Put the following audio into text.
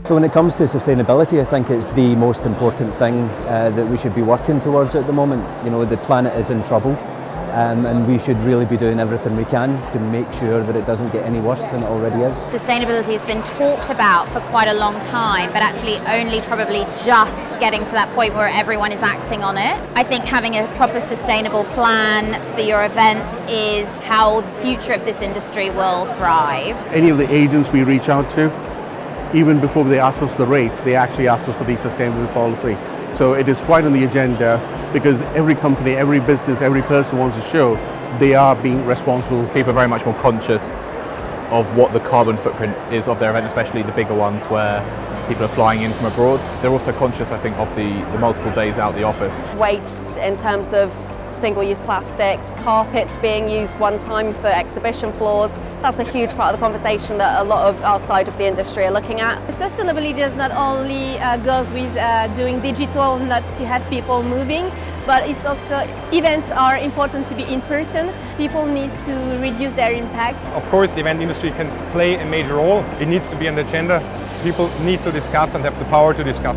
So when it comes to sustainability, I think it's the most important thing that we should be working towards at the moment. You know, the planet is in trouble, and we should really be doing everything we can to make sure that it doesn't get any worse than it already is. Sustainability has been talked about for quite a long time, but actually only probably just getting to that point where everyone is acting on it. I think having a proper sustainable plan for your events is how the future of this industry will thrive. Any of the agents we reach out to, even before they ask us for the rates, they actually ask us for the sustainability policy. So it is quite on the agenda because every company, every business, every person wants to show they are being responsible. People are very much more conscious of what the carbon footprint is of their event, especially the bigger ones where people are flying in from abroad. They're also conscious, I think, of the multiple days out the office. Waste in terms of single-use plastics, carpets being used one time for exhibition floors. That's a huge part of the conversation that a lot of our side of the industry are looking at. Sustainability does not only go with doing digital, not to have people moving, but it's also events are important to be in person. People need to reduce their impact. Of course, the event industry can play a major role. It needs to be on the agenda. People need to discuss and have the power to discuss.